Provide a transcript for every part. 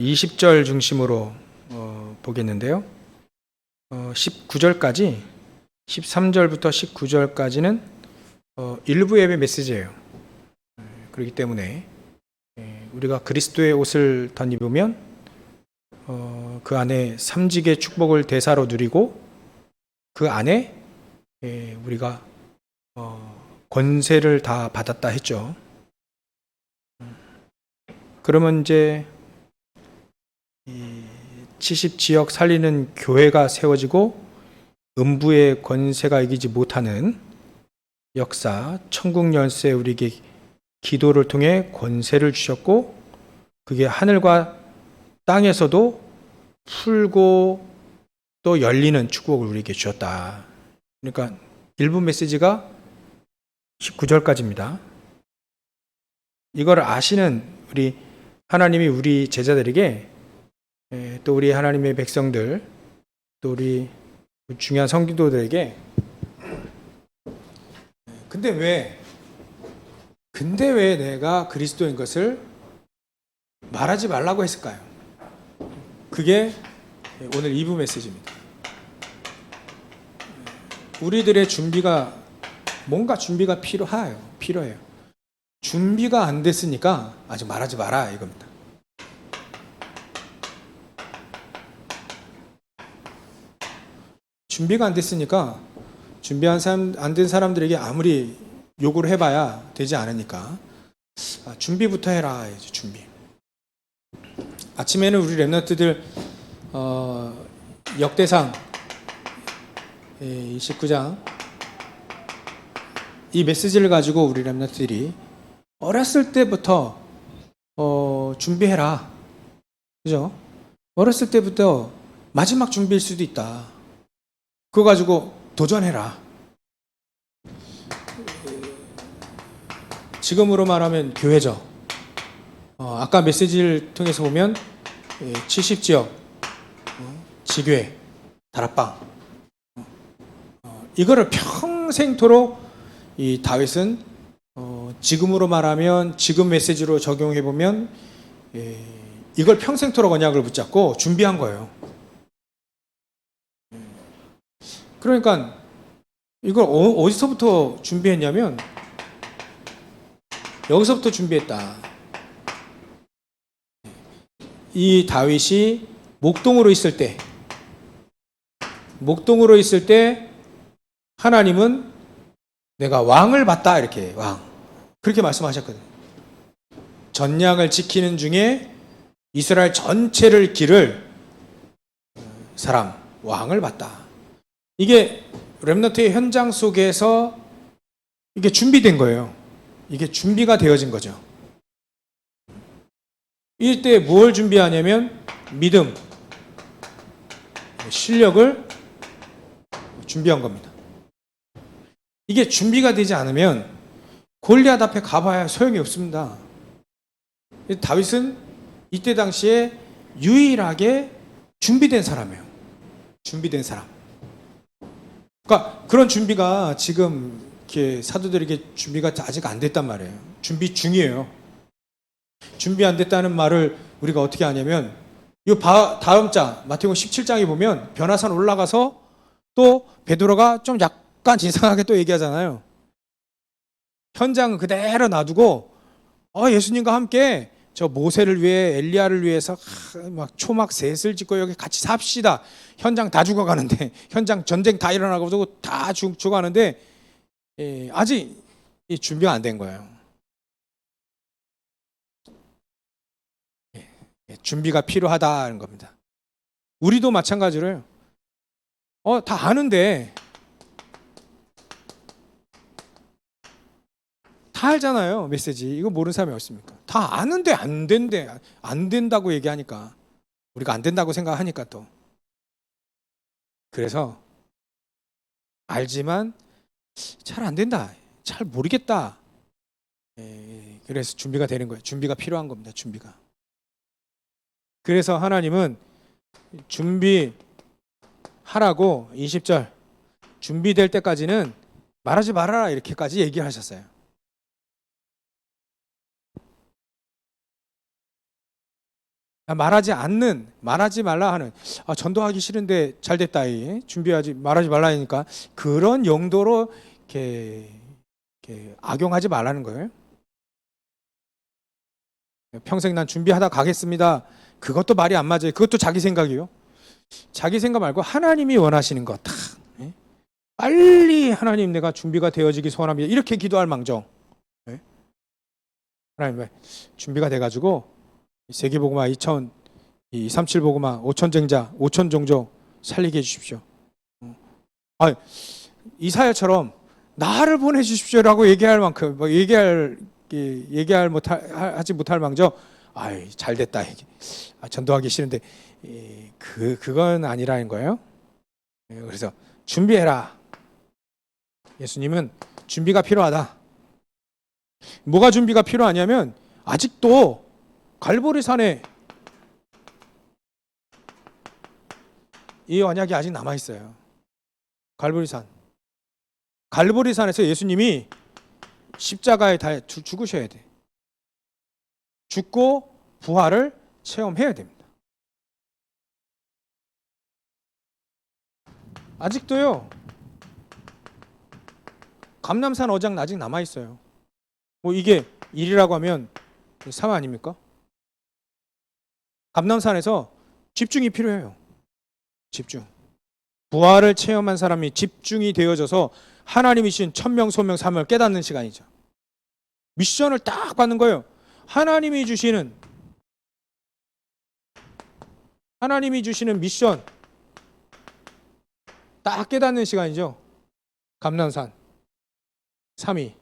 20절 중심으로 보겠는데요. 19절까지 13절부터 19절까지는 일부 예배 메시지예요. 그렇기 때문에 우리가 그리스도의 옷을 덧입으면 그 안에 삼직의 축복을 대사로 누리고 그 안에 우리가 권세를 다 받았다 했죠. 그러면 이제 70지역 살리는 교회가 세워지고 음부의 권세가 이기지 못하는 역사, 천국 열쇠 우리에게 기도를 통해 권세를 주셨고 그게 하늘과 땅에서도 풀고 또 열리는 축복을 우리에게 주셨다. 그러니까 일부 메시지가 19절까지입니다. 이걸 아시는 우리 하나님이 우리 제자들에게 또 우리 하나님의 백성들 또 우리 중요한 성도들에게 근데 왜 내가 그리스도인 것을 말하지 말라고 했을까요? 그게 오늘 2부 메시지입니다. 우리들의 뭔가 준비가 필요해요. 준비가 안 됐으니까 아직 말하지 마라 이겁니다. 준비가 안 됐으니까 안 된 사람들에게 아무리 요구를 해봐야 되지 않으니까 준비부터 해라. 이제 준비. 아침에는 우리 렘넌트들 역대상 29장 이 메시지를 가지고 우리 렘넌트들이 어렸을 때부터 준비해라. 그죠? 어렸을 때부터 마지막 준비일 수도 있다. 그거 가지고 도전해라. 지금으로 말하면 교회죠. 아까 메시지를 통해서 보면 70지역 지교회 다락방 이거를 평생토록 이 다윗은 지금으로 말하면 지금 메시지로 적용해 보면 이걸 평생토록 언약을 붙잡고 준비한 거예요. 그러니까 이걸 어디서부터 준비했냐면 여기서부터 준비했다. 이 다윗이 목동으로 있을 때 하나님은 내가 왕을 봤다 이렇게 그렇게 말씀하셨거든요. 전량을 지키는 중에 이스라엘 전체를 기를 사람 왕을 봤다. 이게 렘넌트의 현장 속에서 이게 준비된 거예요. 이게 준비가 되어진 거죠. 이때 뭘 준비하냐면 믿음, 실력을 준비한 겁니다. 이게 준비가 되지 않으면 골리앗 앞에 가봐야 소용이 없습니다. 다윗은 이때 당시에 유일하게 준비된 사람이에요. 준비된 사람. 그러니까 그런 준비가 지금 이렇게 사도들에게 준비가 아직 안 됐단 말이에요. 준비 중이에요. 준비 안 됐다는 말을 우리가 어떻게 하냐면 이 다음 장 마태복음 17장에 보면 변화산 올라가서 또 베드로가 좀 약간 이상하게 또 얘기하잖아요. 현장은 그대로 놔두고 예수님과 함께 저 모세를 위해 엘리야를 위해서 막 초막 셋을 짓고 여기 같이 삽시다. 현장 다 죽어가는데 현장 전쟁 다 일어나고 다 죽어가는데 아직 준비가 안 된 거예요. 준비가 필요하다는 겁니다. 우리도 마찬가지로요. 다 아는데 다 알잖아요. 메시지 이거 모르는 사람이 없습니까? 다 아는데 안 된다고 얘기하니까 우리가 안 된다고 생각하니까 또 그래서 알지만 잘 안 된다, 잘 모르겠다. 그래서 준비가 되는 거예요. 준비가 필요한 겁니다. 준비가. 그래서 하나님은 준비하라고 20절 준비될 때까지는 말하지 말아라 이렇게까지 얘기를 하셨어요. 말하지 말라 하는, 전도하기 싫은데 잘 됐다, 준비하지 말하지 말라 하니까 그런 용도로 이렇게 악용하지 말라는 거예요. 평생 난 준비하다 가겠습니다. 그것도 말이 안 맞아요. 그것도 자기 생각이요. 자기 생각 말고 하나님이 원하시는 것 다. 빨리 하나님 내가 준비가 되어지기 소원합니다. 이렇게 기도할 망정. 하나님 준비가 돼가지고 세계복음화 237 복음화 5천쟁자 5천종족 살리게 해주십시오. 이사야처럼 나를 보내주십시오라고 얘기할 만큼 하지 못할 망정. 잘 됐다. 전도하기 싫은데 그건 아니라는 거예요. 그래서 준비해라. 예수님은 준비가 필요하다. 뭐가 준비가 필요하냐면 아직도 갈보리산에 이 언약이 아직 남아 있어요. 갈보리산에서 예수님이 십자가에 다 죽으셔야 돼. 죽고 부활을 체험해야 됩니다. 아직도요. 감람산 어장 아직 남아 있어요. 이게 1이라고 하면 3 아닙니까? 감람산에서 집중이 필요해요. 집중. 부활을 체험한 사람이 집중이 되어져서 하나님이 주신 천명 소명 사명을 깨닫는 시간이죠. 미션을 딱 받는 거예요. 하나님이 주시는 미션 딱 깨닫는 시간이죠. 감람산 3위.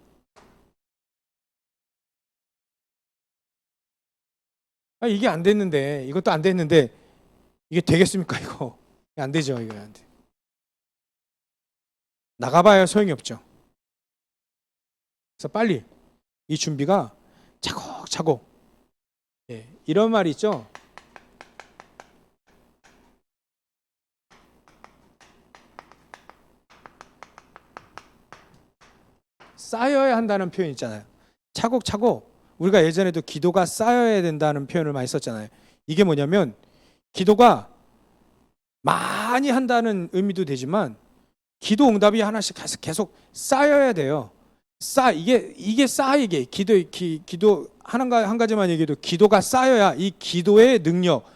이게 안 됐는데, 이것도 안 됐는데 이게 되겠습니까? 이거 안 되죠. 이거 안 돼. 나가봐야 소용이 없죠. 그래서 빨리 이 준비가 차곡차곡. 이런 말이 있죠. 쌓여야 한다는 표현 있잖아요. 차곡차곡. 우리가 예전에도 기도가 쌓여야 된다는 표현을 많이 썼잖아요. 이게 뭐냐면 기도가 많이 한다는 의미도 되지만 기도 응답이 하나씩 계속 쌓여야 돼요. 이게 쌓이게 기도 한 가지만 얘기해도 기도가 쌓여야 이 기도의 능력,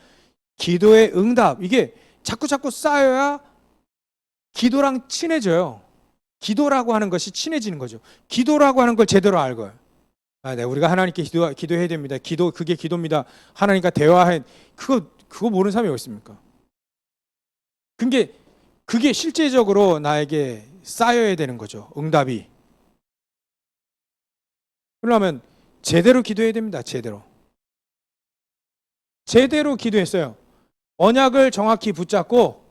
기도의 응답 이게 자꾸 쌓여야 기도랑 친해져요. 기도라고 하는 것이 친해지는 거죠. 기도라고 하는 걸 제대로 알고요. 네, 우리가 하나님께 기도해야 됩니다. 그게 기도입니다. 하나님과 대화해. 그거 모르는 사람이 어디 있습니까? 그게 실제적으로 나에게 쌓여야 되는 거죠. 응답이. 그러면 제대로 기도해야 됩니다. 제대로 기도했어요. 언약을 정확히 붙잡고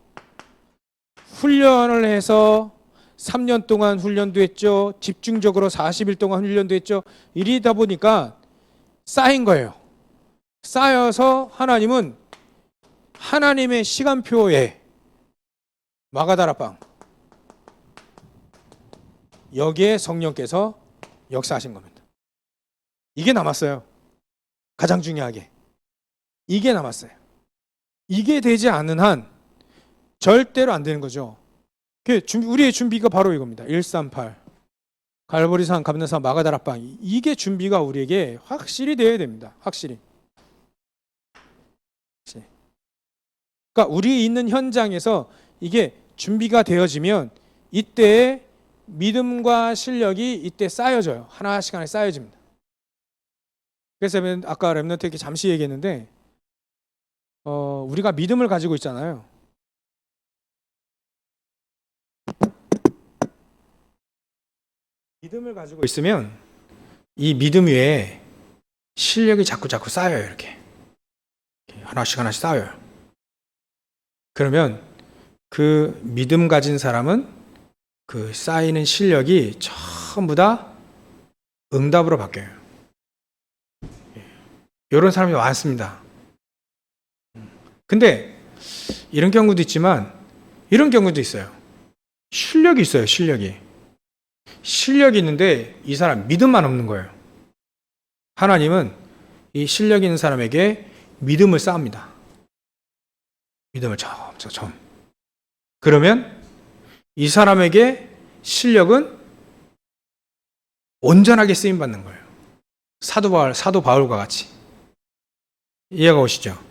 훈련을 해서 3년 동안 훈련도 했죠. 집중적으로 40일 동안 훈련도 했죠. 이러다 보니까 쌓인 거예요. 쌓여서 하나님은 하나님의 시간표에 마가다락방 여기에 성령께서 역사하신 겁니다. 이게 남았어요. 가장 중요하게 이게 남았어요. 이게 되지 않는 한 절대로 안 되는 거죠. 우리의 준비가 바로 이겁니다. 138 갈보리산, 감람산, 마가다락방 이게 준비가 우리에게 확실히 되어야 됩니다. 확실히. 그러니까 우리 있는 현장에서 이게 준비가 되어지면 이때의 믿음과 실력이 이때 쌓여져요. 하나씩 쌓여집니다. 그래서 아까 렘넌트에게 잠시 얘기했는데 우리가 믿음을 가지고 있잖아요. 믿음을 가지고 있으면 이 믿음 위에 실력이 자꾸 쌓여요. 이렇게 하나씩 쌓여요. 그러면 그 믿음 가진 사람은 그 쌓이는 실력이 전부 다 응답으로 바뀌어요. 이런 사람이 많습니다. 근데 이런 경우도 있지만 이런 경우도 있어요. 실력이 있어요. 실력이 있는데 이 사람 믿음만 없는 거예요. 하나님은 이 실력 있는 사람에게 믿음을 쌓습니다. 믿음을 점점. 그러면 이 사람에게 실력은 온전하게 쓰임 받는 거예요. 사도 바울과 같이. 이해가 오시죠?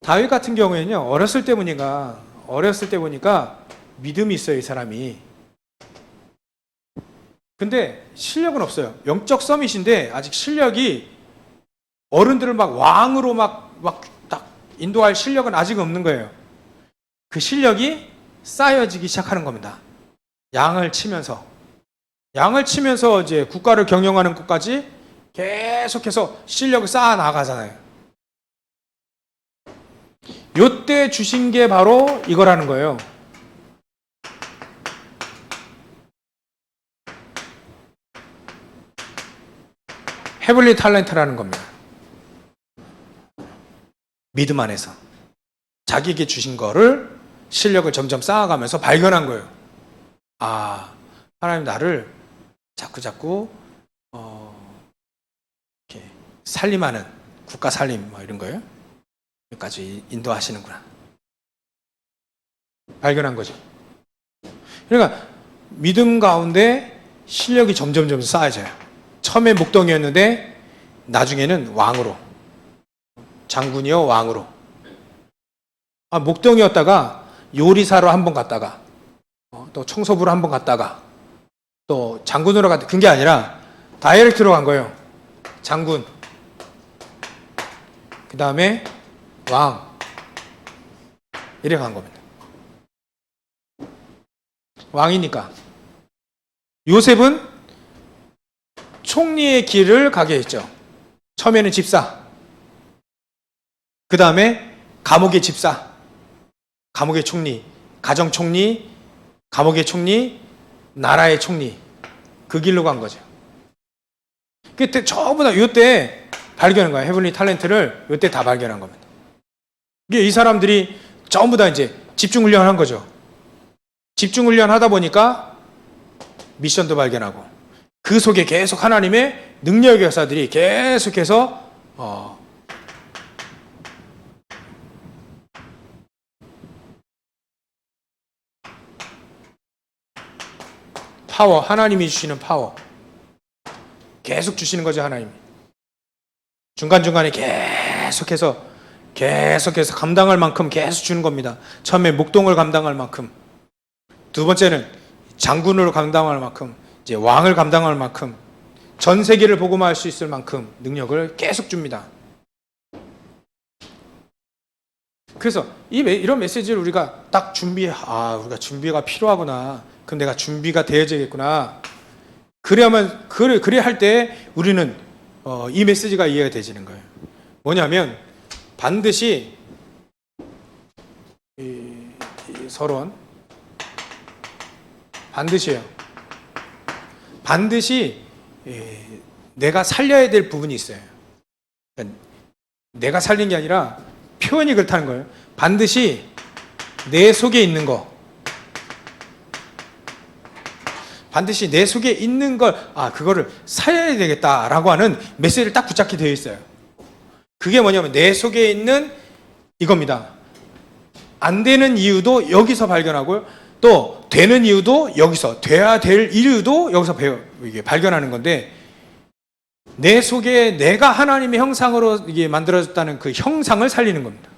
다윗 같은 경우에는요, 어렸을 때 보니까 믿음이 있어요, 이 사람이. 근데 실력은 없어요. 영적 서밋인데 아직 실력이 어른들을 막 왕으로 막 딱 인도할 실력은 아직 없는 거예요. 그 실력이 쌓여지기 시작하는 겁니다. 양을 치면서 이제 국가를 경영하는 것까지 계속해서 실력을 쌓아 나가잖아요. 요때 주신 게 바로 이거라는 거예요. 헤블리 탤런트라는 겁니다. 믿음 안에서 자기에게 주신 거를 실력을 점점 쌓아가면서 발견한 거예요. 아, 하나님 나를 자꾸 이렇게 살림하는 국가 살림 뭐 이런 거예요. 여기까지 인도하시는구나. 발견한 거죠. 그러니까 믿음 가운데 실력이 점점 쌓여져요. 처음에 목동이었는데 나중에는 왕으로, 장군이요 왕으로. 목동이었다가 요리사로 한번 갔다가 또 청소부로 한번 갔다가 또 장군으로 간 게 아니라 다이렉트로 간 거예요. 장군, 그 다음에 왕, 이래 간 겁니다. 왕이니까. 요셉은 총리의 길을 가게 했죠. 처음에는 집사, 그 다음에 감옥의 집사, 감옥의 총리, 가정 총리, 감옥의 총리, 나라의 총리, 그 길로 간 거죠. 그때 전부 다 요때 발견한 거예요. 헤블리 탤런트를 요때 다 발견한 겁니다. 이게 이 사람들이 전부 다 이제 집중 훈련한 거죠. 집중 훈련하다 보니까 미션도 발견하고 그 속에 계속 하나님의 능력의 역사들이 계속해서 파워, 하나님이 주시는 파워 계속 주시는 거죠. 하나님이 중간중간에 계속해서 감당할 만큼 계속 주는 겁니다. 처음에 목동을 감당할 만큼, 두 번째는 장군으로 감당할 만큼, 이제 왕을 감당할 만큼, 전 세계를 복음화할 수 있을 만큼 능력을 계속 줍니다. 그래서 이런 메시지를 우리가 딱 우리가 준비가 필요하구나. 그럼 내가 준비가 되어야겠구나. 그래야 할 때 우리는 이 메시지가 이해가 되지는 거예요. 뭐냐면 반드시 이 서론 반드시 내가 살려야 될 부분이 있어요. 그러니까 내가 살린 게 아니라 표현이 그렇다는 거예요. 반드시 내 속에 있는 거, 반드시 내 속에 있는 걸, 그거를 살려야 되겠다라고 하는 메시지를 딱 붙잡게 되어 있어요. 그게 뭐냐면 내 속에 있는 이겁니다. 안 되는 이유도 여기서 발견하고요. 또 되는 이유도 여기서, 돼야 될 이유도 여기서 이게 발견하는 건데, 내 속에 내가 하나님의 형상으로 이게 만들어졌다는 그 형상을 살리는 겁니다.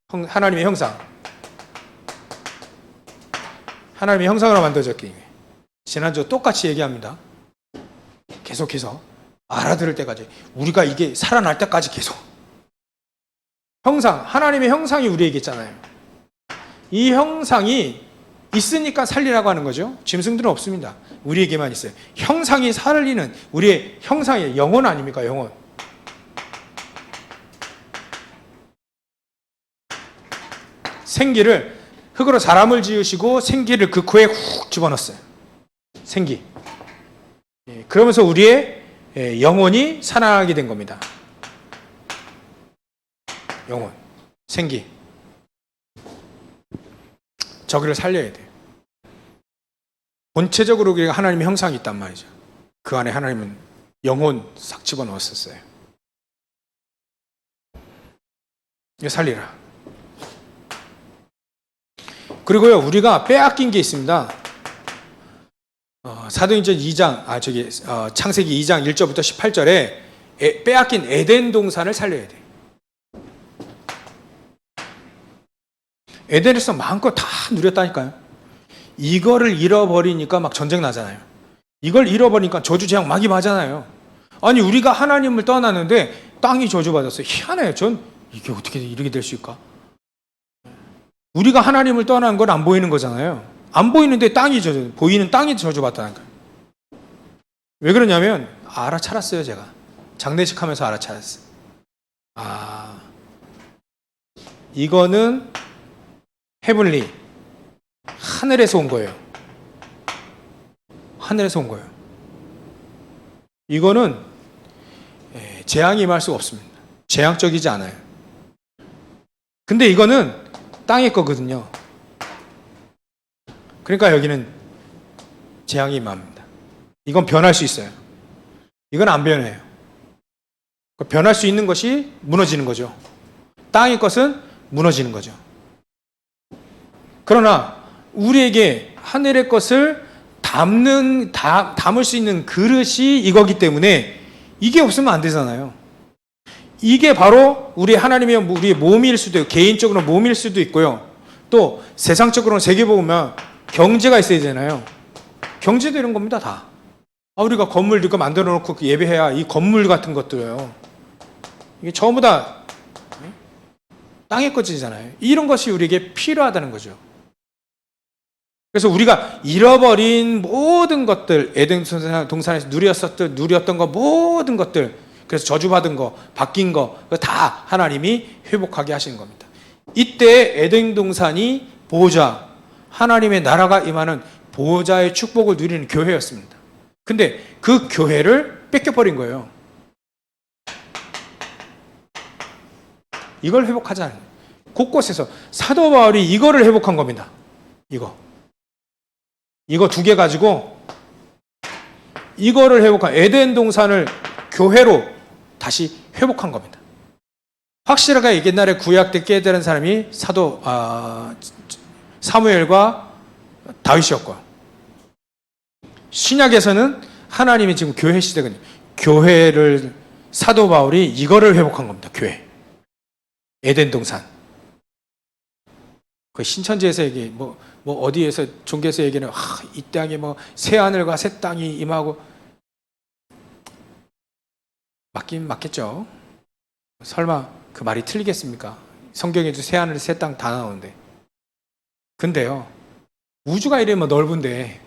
하나님의 형상. 하나님의 형상으로 만들어졌기. 지난주 똑같이 얘기합니다. 계속해서 알아들을 때까지, 우리가 이게 살아날 때까지 계속. 형상, 하나님의 형상이 우리에게 있잖아요. 이 형상이 있으니까 살리라고 하는 거죠. 짐승들은 없습니다. 우리에게만 있어요. 형상이 살리는 우리의 형상의 영혼 아닙니까? 영혼. 생기를, 흙으로 사람을 지으시고 생기를 그 코에 훅 집어넣었어요. 생기. 그러면서 우리의 영혼이 살아나게 된 겁니다. 영혼, 생기. 저기를 살려야 돼요. 본체적으로 우리가 하나님의 형상이 있단 말이죠. 그 안에 하나님은 영혼 싹 집어넣었었어요. 이거 살리라. 그리고요, 우리가 빼앗긴 게 있습니다. 사도행전 2장, 창세기 2장 1절부터 18절에 빼앗긴 에덴 동산을 살려야 돼. 에덴에서 마음껏 다 누렸다니까요. 이거를 잃어버리니까 막 전쟁 나잖아요. 이걸 잃어버리니까 저주재앙 막 임하잖아요. 아니, 우리가 하나님을 떠났는데 땅이 저주받았어요. 희한해요. 전 이게 어떻게 이렇게 될 수 있을까? 우리가 하나님을 떠난 건 안 보이는 거잖아요. 안 보이는데 보이는 땅이 저주받다는 거예요. 왜 그러냐면 알아차렸어요. 제가 장례식 하면서 알아차렸어요. 이거는 헤블리, 하늘에서 온 거예요. 하늘에서 온 거예요. 이거는 재앙이 임할 수가 없습니다. 재앙적이지 않아요. 근데 이거는 땅의 거거든요. 그러니까 여기는 재앙이 임합니다. 이건 변할 수 있어요. 이건 안 변해요. 변할 수 있는 것이 무너지는 거죠. 땅의 것은 무너지는 거죠. 그러나 우리에게 하늘의 것을 담을 수 있는 그릇이 이거기 때문에 이게 없으면 안 되잖아요. 이게 바로 우리 하나님의 우리의 몸일 수도 있고, 개인적으로 몸일 수도 있고요. 또 세상적으로는 세계보면 경제가 있어야 되잖아요. 경제도 이런 겁니다, 다. 우리가 건물 이거 만들어 놓고 예배해야 이 건물 같은 것도요. 이게 전부 다 땅의 것이잖아요. 이런 것이 우리에게 필요하다는 거죠. 그래서 우리가 잃어버린 모든 것들, 에덴 동산에서 누렸던 거 모든 것들, 그래서 저주받은 거, 바뀐 거, 다 하나님이 회복하게 하시는 겁니다. 이때 에덴 동산이 보호자, 하나님의 나라가 임하는 보호자의 축복을 누리는 교회였습니다. 근데 그 교회를 뺏겨버린 거예요. 이걸 회복하자. 곳곳에서 사도 바울이 이거를 회복한 겁니다. 이거 두 개 가지고 이거를 회복한 에덴 동산을 교회로 다시 회복한 겁니다. 확실하게 옛날에 구약 때 깨달은 사람이 사무엘과 다윗이었고요. 신약에서는 하나님이 지금 교회 시대거든요. 교회를 사도 바울이 이거를 회복한 겁니다. 교회. 에덴 동산. 그 신천지에서 얘기, 어디에서 종교에서 얘기는 이 땅에 새 하늘과 새 땅이 임하고, 맞긴 맞겠죠. 설마 그 말이 틀리겠습니까? 성경에도 새 하늘 새 땅 다 나오는데. 근데요, 우주가 이러면 넓은데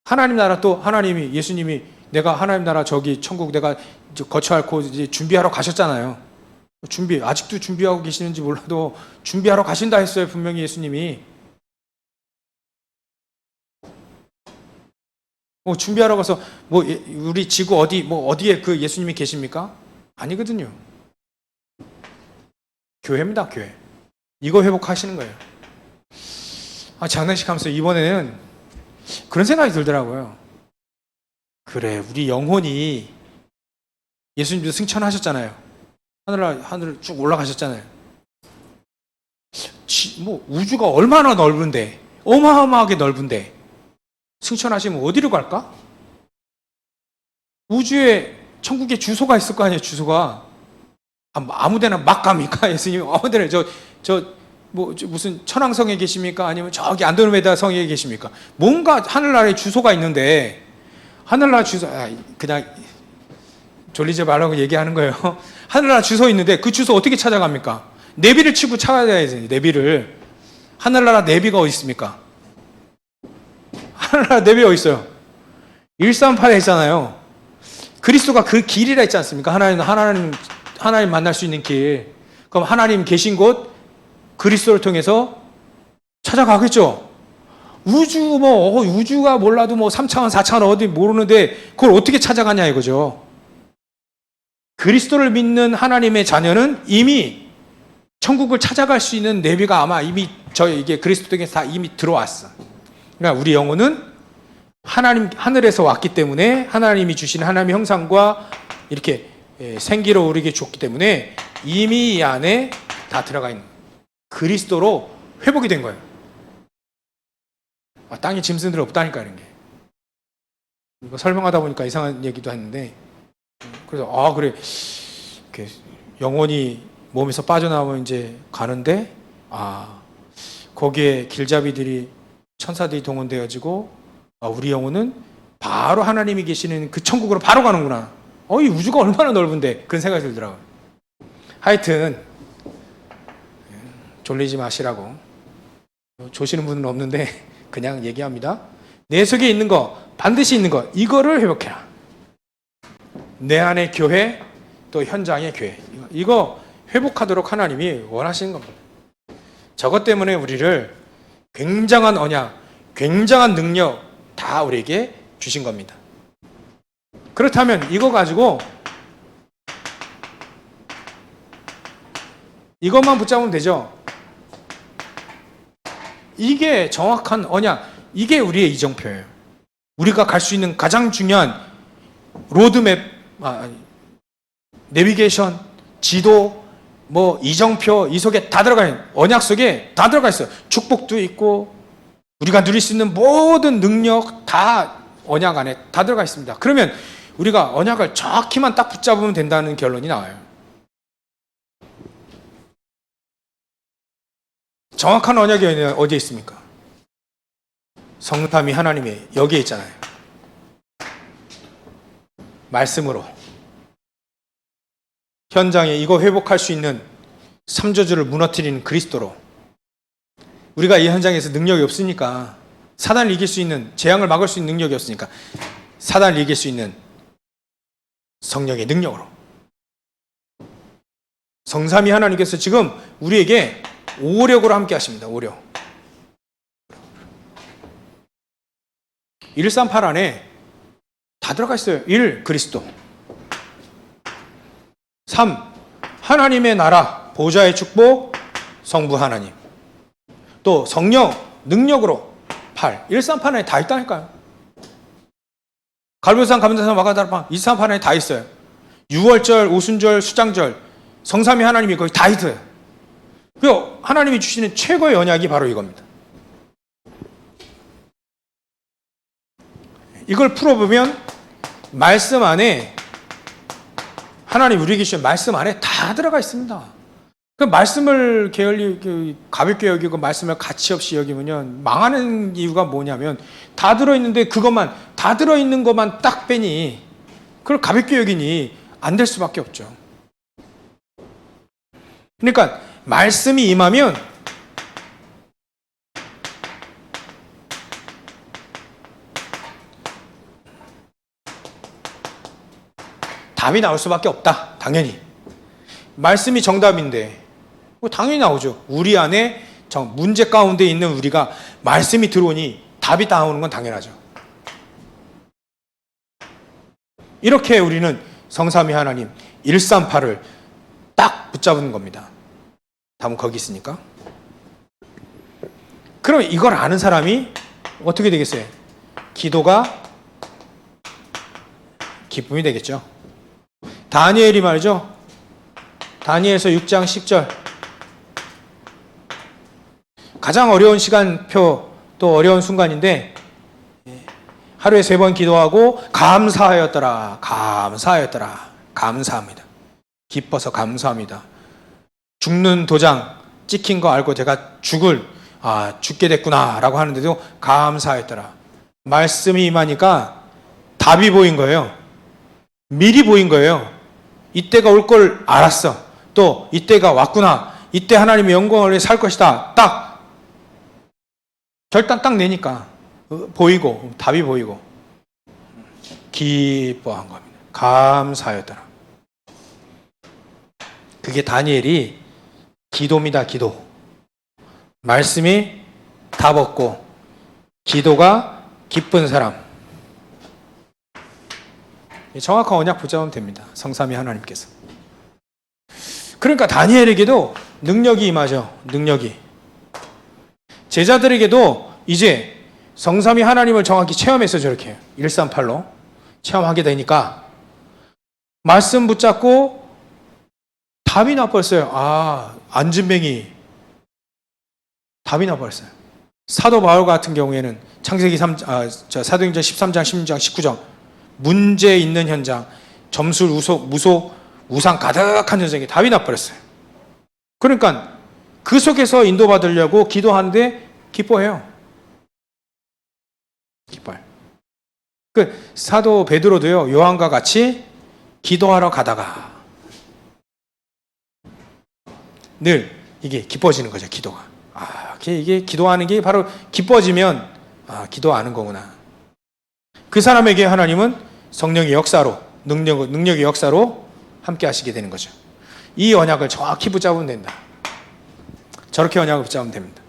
하나님 나라, 또 하나님이, 예수님이 내가 하나님 나라 저기 천국 내가 거처할고 이제 준비하러 가셨잖아요. 아직도 준비하고 계시는지 몰라도 준비하러 가신다 했어요. 분명히 예수님이. 준비하러 가서 우리 지구 어디에 그 예수님이 계십니까? 아니거든요. 교회입니다, 교회. 이거 회복하시는 거예요. 장례식 하면서 이번에는 그런 생각이 들더라고요. 그래, 우리 영혼이 예수님도 승천하셨잖아요. 하늘을 쭉 올라가셨잖아요. 우주가 얼마나 넓은데, 어마어마하게 넓은데 승천하시면 어디로 갈까? 우주에 천국에 주소가 있을 거 아니에요. 주소가 아무데나 막 갑니까? 예수님 아무데나 무슨 천왕성에 계십니까? 아니면 저기 안드로메다 성에 계십니까? 뭔가 하늘나라에 주소가 있는데, 하늘나라 주소 그냥 졸리지 말라고 얘기하는 거예요. 하늘나라 주소 있는데 그 주소 어떻게 찾아갑니까? 내비를 치고 찾아야지. 내비를. 하늘나라 내비가 어디 있습니까? 하늘나라 내비가 어디 있어요? 138에 있잖아요. 그리스도가 그 길이라 했지 않습니까? 하나님 만날 수 있는 길. 그럼 하나님 계신 곳 그리스도를 통해서 찾아가겠죠. 우주가 몰라도 3차원, 4차원 어디 모르는데 그걸 어떻게 찾아가냐 이거죠. 그리스도를 믿는 하나님의 자녀는 이미 천국을 찾아갈 수 있는 내비가 아마 이미 이게 그리스도 통해서 다 이미 들어왔어. 그러니까 우리 영혼은 하늘에서 왔기 때문에 하나님이 주신 하나님의 형상과 이렇게 생기로 우리에게 줬기 때문에 이미 이 안에 다 들어가 있는 거예요. 그리스도로 회복이 된 거예요. 땅에 짐승들 없다니까 이런 게. 이거 설명하다 보니까 이상한 얘기도 했는데, 그래서 그래 이렇게 영혼이 몸에서 빠져나오면 이제 가는데 거기에 길잡이들이 천사들이 동원되어지고 우리 영혼은 바로 하나님이 계시는 그 천국으로 바로 가는구나. 이 우주가 얼마나 넓은데 그런 생각이 들더라고요. 하여튼 졸리지 마시라고. 조시는 분은 없는데 그냥 얘기합니다. 내 속에 있는 거, 반드시 있는 거, 이거를 회복해라. 내 안의 교회, 또 현장의 교회, 이거 회복하도록 하나님이 원하시는 겁니다. 저것 때문에 우리를 굉장한 언약, 굉장한 능력 다 우리에게 주신 겁니다. 그렇다면 이거 가지고 이것만 붙잡으면 되죠. 이게 정확한 언약, 이게 우리의 이정표예요. 우리가 갈 수 있는 가장 중요한 로드맵, 내비게이션, 지도, 이정표, 이 속에 다 들어가 있는, 언약 속에 다 들어가 있어요. 축복도 있고 우리가 누릴 수 있는 모든 능력 다 언약 안에 다 들어가 있습니다. 그러면 우리가 언약을 정확히만 딱 붙잡으면 된다는 결론이 나와요. 정확한 언약이 어디에 있습니까? 성삼위 하나님이 여기에 있잖아요. 말씀으로 현장에 이거 회복할 수 있는 삼저주를 무너뜨리는 그리스도로. 우리가 이 현장에서 능력이 없으니까, 사단을 이길 수 있는, 재앙을 막을 수 있는 능력이 없으니까 사단을 이길 수 있는 성령의 능력으로. 성삼위 하나님께서 지금 우리에게 오력으로 함께 하십니다. 오력. 138 안에 다 들어가 있어요. 1. 그리스도. 3. 하나님의 나라, 보좌의 축복, 성부 하나님. 또 성령, 능력으로. 8. 138 안에 다 있다니까요. 갈보산, 감사산, 마가다라방 238 안에 다 있어요. 유월절, 오순절, 수장절, 성삼위 하나님이 거기 다 있어요. 그 하나님이 주시는 최고의 언약이 바로 이겁니다. 이걸 풀어보면 말씀 안에, 하나님 우리에게 주신 말씀 안에 다 들어가 있습니다. 그 말씀을 가볍게 여기고 말씀을 가치 없이 여기면요, 망하는 이유가 뭐냐면 다 들어있는데 그것만, 다 들어있는 것만 딱 빼니, 그걸 가볍게 여기니 안 될 수밖에 없죠. 그러니까 말씀이 임하면 답이 나올 수밖에 없다. 당연히. 말씀이 정답인데 당연히 나오죠. 우리 안에 문제 가운데 있는 우리가 말씀이 들어오니 답이 나오는 건 당연하죠. 이렇게 우리는 성삼위 하나님 138을 딱 붙잡은 겁니다. 답은 거기 있으니까. 그럼 이걸 아는 사람이 어떻게 되겠어요? 기도가 기쁨이 되겠죠. 다니엘이 말이죠. 다니엘서 6장 10절. 가장 어려운 시간표, 또 어려운 순간인데 하루에 3번 기도하고 감사하였더라. 감사하였더라. 감사합니다. 기뻐서 감사합니다. 죽는 도장 찍힌 거 알고 제가 죽게 됐구나 라고 하는데도 감사했더라. 말씀이 임하니까 답이 보인 거예요. 미리 보인 거예요. 이때가 올 걸 알았어. 또 이때가 왔구나. 이때 하나님의 영광을 살 것이다. 딱 결단 딱 내니까 보이고, 답이 보이고 기뻐한 겁니다. 감사했더라. 그게 다니엘이 기도입니다. 기도. 말씀이 답 얻고 기도가 기쁜 사람. 정확한 언약 붙잡으면 됩니다. 성삼위 하나님께서. 그러니까 다니엘에게도 능력이 임하죠. 능력이. 제자들에게도 이제 성삼위 하나님을 정확히 체험해서 저렇게 138로 체험하게 되니까 말씀 붙잡고 답이 나버렸어요. 안진뱅이 답이 나버렸어요. 사도 바울 같은 경우에는 창세기 사도행전 13장, 16장, 19장 문제 있는 현장, 점술, 무속, 우상 가득한 현장에 답이 나버렸어요. 그러니까 그 속에서 인도받으려고 기도하는데 기뻐해요. 기뻐요. 그 사도 베드로도요, 요한과 같이 기도하러 가다가 늘 이게 기뻐지는 거죠, 기도가. 이게 기도하는 게 바로 기뻐지면 기도하는 거구나. 그 사람에게 하나님은 성령의 역사로, 능력의 역사로 함께 하시게 되는 거죠. 이 언약을 정확히 붙잡으면 된다. 저렇게 언약을 붙잡으면 됩니다.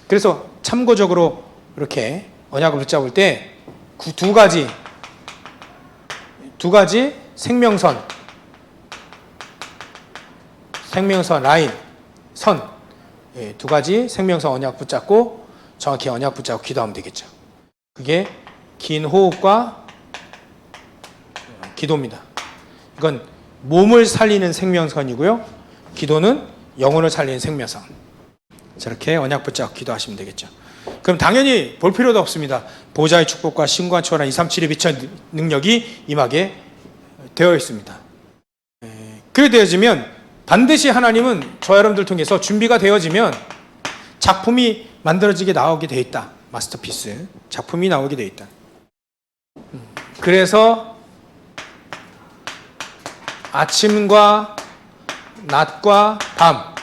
그래서 참고적으로 이렇게 언약을 붙잡을 때 두 가지 생명선 라인, 선, 두 가지 생명선 언약 붙잡고 정확히 언약 붙잡고 기도하면 되겠죠. 그게 긴 호흡과 기도입니다. 이건 몸을 살리는 생명선이고요. 기도는 영혼을 살리는 생명선. 저렇게 언약 붙잡고 기도하시면 되겠죠. 그럼 당연히 볼 필요도 없습니다. 보좌의 축복과 신관 초월한 237의 빛의 능력이 임하게 되어 있습니다. 그렇게 되어지면 반드시 하나님은 저 여러분들 통해서 준비가 되어지면 작품이 만들어지게 나오게 되어 있다. 마스터피스 작품이 나오게 되어 있다. 그래서 아침과 낮과 밤,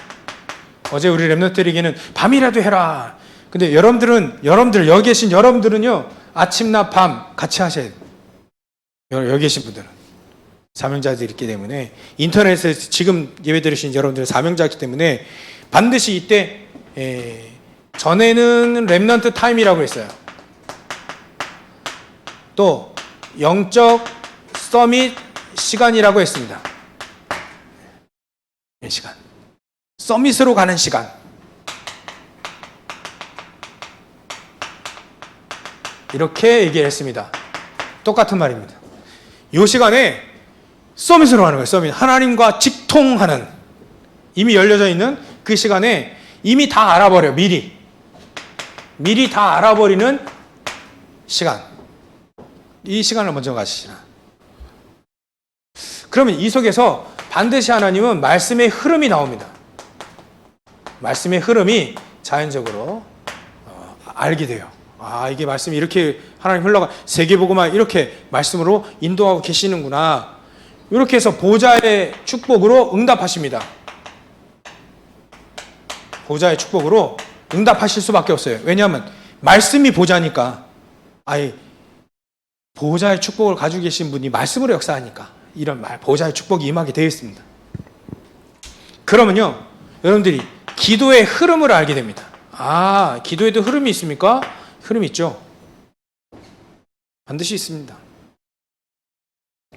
어제 우리 렘넌트에게는 밤이라도 해라. 근데 여러분들 여기 계신 여러분들은요, 아침, 낮, 밤 같이 하셔야 돼요. 여기 계신 분들은 사명자들이 있기 때문에, 인터넷에 지금 예배 드리신 여러분들은 사명자이기 때문에 반드시 이때 전에는 렘넌트 타임이라고 했어요. 또 영적 서밋 시간이라고 했습니다. 이 시간, 서밋으로 가는 시간. 이렇게 얘기를 했습니다. 똑같은 말입니다. 이 시간에 서밋으로 가는 거예요. 서밋. 하나님과 직통하는, 이미 열려져 있는 그 시간에 이미 다 알아버려요. 미리 다 알아버리는 시간. 이 시간을 먼저 가시라. 그러면 이 속에서 반드시 하나님은 말씀의 흐름이 나옵니다. 말씀의 흐름이 자연적으로 알게 돼요. 이게 말씀이 이렇게 하나님 흘러가, 세계보고만 이렇게 말씀으로 인도하고 계시는구나. 이렇게 해서 보좌의 축복으로 응답하십니다. 보좌의 축복으로 응답하실 수밖에 없어요. 왜냐하면 말씀이 보좌니까. 보좌의 축복을 가지고 계신 분이 말씀으로 역사하니까 이런 보좌의 축복이 임하게 되어 있습니다. 그러면요, 여러분들이 기도의 흐름을 알게 됩니다. 기도에도 흐름이 있습니까? 흐름이 있죠. 반드시 있습니다.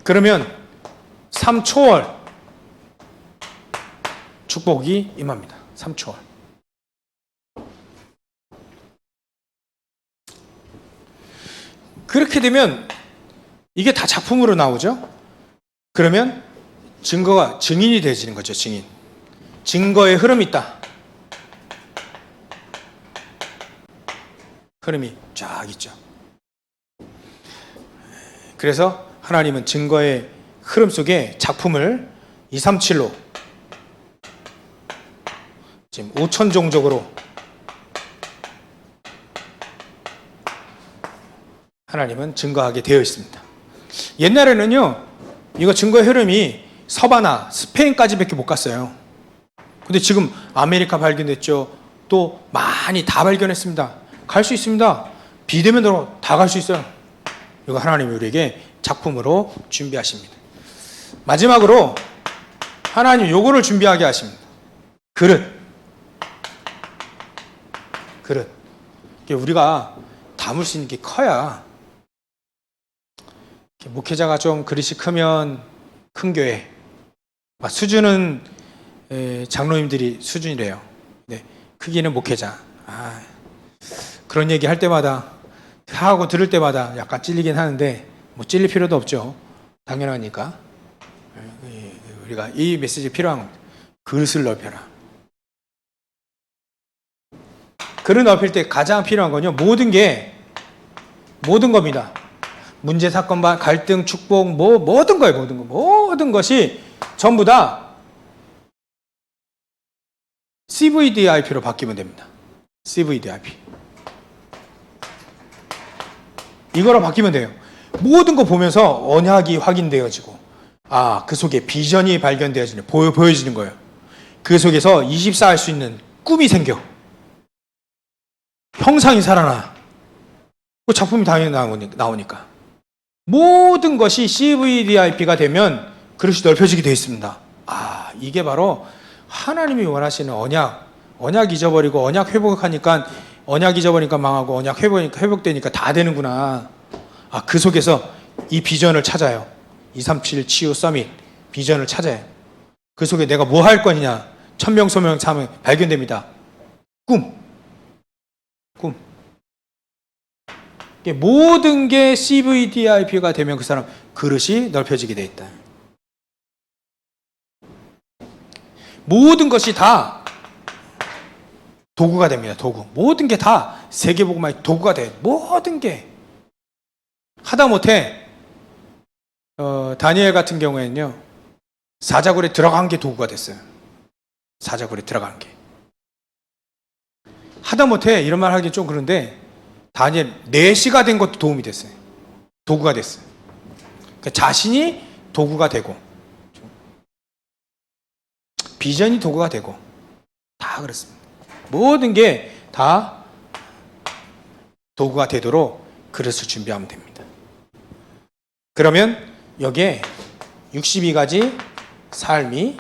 그러면 3초월 축복이 임합니다. 3초월. 그렇게 되면 이게 다 작품으로 나오죠. 그러면 증인이 되어지는 거죠. 증거의 흐름이 있다. 흐름이 쫙 있죠. 그래서 하나님은 증거의 흐름 속에 작품을 237로 지금 5천종적으로 하나님은 증거하게 되어 있습니다. 옛날에는요, 이거 증거의 흐름이 서바나, 스페인까지밖에 못 갔어요. 근데 지금 아메리카 발견됐죠. 또 많이 다 발견했습니다. 갈 수 있습니다. 비대면으로 다 갈 수 있어요. 이거 하나님이 우리에게 작품으로 준비하십니다. 마지막으로 하나님 요거를 준비하게 하십니다. 그릇. 우리가 담을 수 있는 게 커야, 목회자가 좀 그릇이 크면 큰 교회, 수준은 장로님들이 수준이래요. 네, 크기는 목회자. 그런 얘기 할 때마다, 하고 들을 때마다 약간 찔리긴 하는데 뭐 찔릴 필요도 없죠. 당연하니까. 우리가 이 메시지 필요한 겁니다. 그릇을 넓혀라. 그릇 넓힐 때 가장 필요한 건요, 모든 겁니다. 문제, 사건, 갈등, 축복, 모든 거예요, 모든 거. 모든 것이 전부 다 CVDIP로 바뀌면 됩니다. CVDIP. 이거로 바뀌면 돼요. 모든 거 보면서 언약이 확인되어지고, 그 속에 비전이 발견되어지는, 보여지는 거예요. 그 속에서 24 할 수 있는 꿈이 생겨. 형상이 살아나. 그 작품이 당연히 나오니까. 모든 것이 CVDIP가 되면 그릇이 넓혀지게 되어 있습니다. 이게 바로 하나님이 원하시는 언약 잊어버리고 언약 회복하니까 언약 잊어버리니까 망하고 언약 회복되니까 다 되는구나. 그 속에서 이 비전을 찾아요. 237 치유 서밋 비전을 찾아요. 그 속에 내가 뭐 할 거냐. 천명 소명 사명 발견됩니다. 꿈. 모든 게 CVDIP가 되면 그 사람 그릇이 넓혀지게 돼 있다. 모든 것이 다 도구가 됩니다. 도구. 모든 게 다 세계복음화의 도구가 돼요. 모든 게. 하다못해 다니엘 같은 경우에는요, 사자굴에 들어간 게 도구가 됐어요. 사자굴에 들어간 게. 하다못해 이런 말 하기 좀 그런데 다니엘 4시가 된 것도 도움이 됐어요. 도구가 됐어요. 그러니까 자신이 도구가 되고 비전이 도구가 되고 다 그렇습니다. 모든 게 다 도구가 되도록 그릇을 준비하면 됩니다. 그러면 여기에 62가지 삶이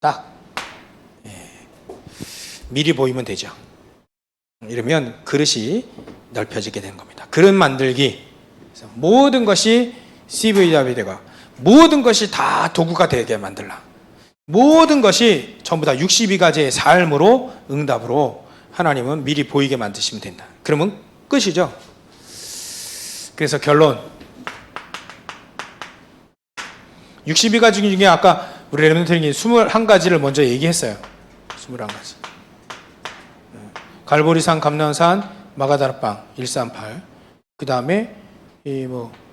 딱 미리 보이면 되죠. 이러면 그릇이 넓혀지게 되는 겁니다. 그릇 만들기. 그래서 모든 것이 CVDIP가 되고 모든 것이 다 도구가 되게 만들라. 모든 것이 전부 다 62가지의 삶으로 응답으로 하나님은 미리 보이게 만드시면 된다. 그러면 끝이죠. 그래서 결론. 62가지 중에 아까 우리 레몬트링이 21가지를 먼저 얘기했어요. 21가지. 갈보리산, 감난산, 마가다락방 138. 그 다음에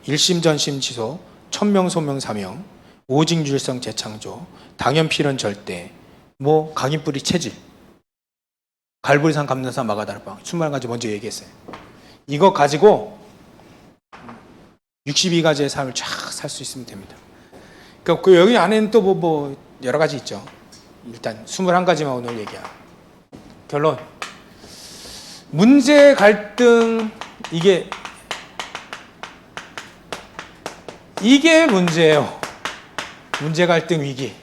일심전심지소, 천명소명 사명, 오직률성 재창조, 당연필연 절대, 각인뿌리 체질, 갈보리산, 감난산, 마가다락방 21가지 먼저 얘기했어요. 이거 가지고 62가지의 삶을 쫙 살 수 있으면 됩니다. 그 여기 안에는 또 여러 가지 있죠. 일단 21가지만 오늘 얘기하고. 결론. 문제, 갈등, 이게 문제예요. 문제, 갈등, 위기.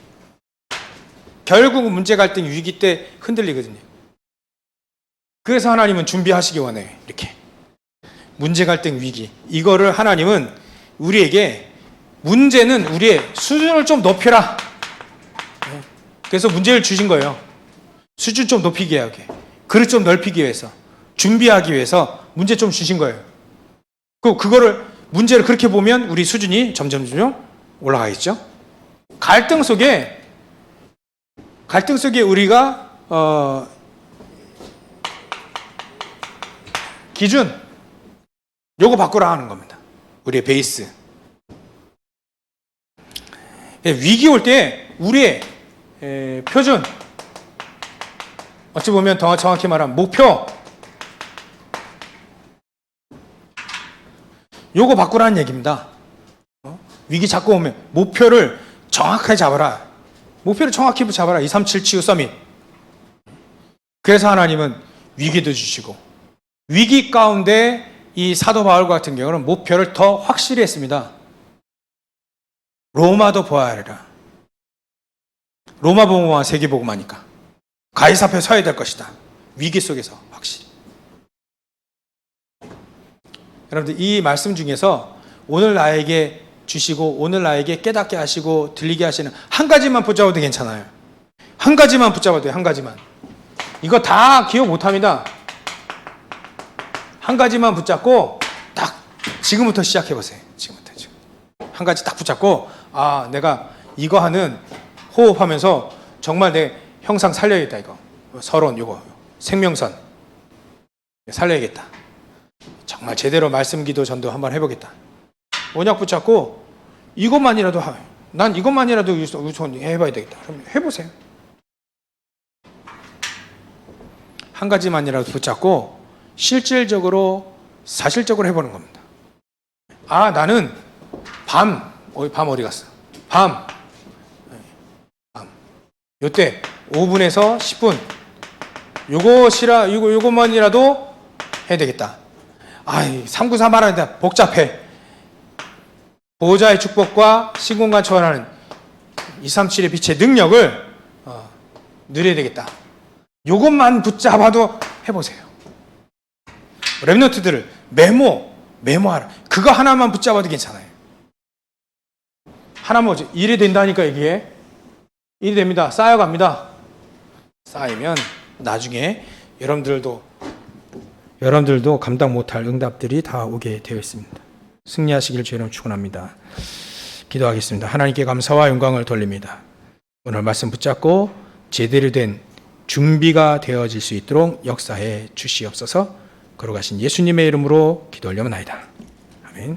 결국 문제, 갈등, 위기 때 흔들리거든요. 그래서 하나님은 준비하시기 원해요. 이렇게. 문제, 갈등, 위기. 이거를 하나님은 우리에게 문제는 우리의 수준을 좀 높여라. 그래서 문제를 주신 거예요. 수준 좀 높이게 하게. 그릇 좀 넓히기 위해서. 준비하기 위해서 문제 좀 주신 거예요. 그거를 문제를 그렇게 보면 우리 수준이 점점 올라가겠죠. 갈등 속에 우리가 기준 요거 바꾸라 하는 겁니다. 우리의 베이스. 위기 올 때 우리의 표준, 어찌 보면 더 정확히 말하면 목표, 요거 바꾸라는 얘기입니다. 위기 잡고 오면 목표를 정확하게 잡아라. 목표를 정확히 잡아라. 237 치유 서밋. 그래서 하나님은 위기도 주시고, 위기 가운데 이 사도 바울 같은 경우는 목표를 더 확실히 했습니다. 로마도 보아야 하리라. 로마 복음화, 세계 복음화니까 가이사 앞에 서야 될 것이다. 위기 속에서 확실히. 여러분들 이 말씀 중에서 오늘 나에게 주시고 오늘 나에게 깨닫게 하시고 들리게 하시는 한 가지만 붙잡아도 괜찮아요. 한 가지만 붙잡아도 돼요. 한 가지만. 이거 다 기억 못합니다. 한 가지만 붙잡고 딱 지금부터 시작해보세요. 지금 한 가지 딱 붙잡고 아, 내가 이거 하는 호흡하면서 정말 내 형상 살려야겠다 이거. 서론 이거 생명선 살려야겠다. 정말 제대로 말씀 기도 전도 한번 해보겠다. 언약 붙잡고 이것만이라도 난 이것만이라도 우선 해봐야 되겠다. 그럼 해보세요. 한 가지만이라도 붙잡고 실질적으로 사실적으로 해보는 겁니다. 아, 나는 밤 어디 갔어? 밤 요때 5분에서 10분 요것만이라도 해야 되겠다. 아이 393 말하는데 복잡해. 보호자의 축복과 신공간 초월하는 237의 빛의 능력을 누려야 되겠다. 요것만 붙잡아도 해보세요. 랩런트들을 메모하라. 그거 하나만 붙잡아도 괜찮아요. 하나만 일이 된다니까 이게. 일이 됩니다. 쌓여갑니다. 쌓이면 나중에 여러분들도 감당 못할 응답들이 다 오게 되어 있습니다. 승리하시길 주님 축원합니다. 기도하겠습니다. 하나님께 감사와 영광을 돌립니다. 오늘 말씀 붙잡고 제대로 된 준비가 되어질 수 있도록 역사해 주시옵소서. 걸어가신 예수님의 이름으로 기도 올려옵나이다. 아멘.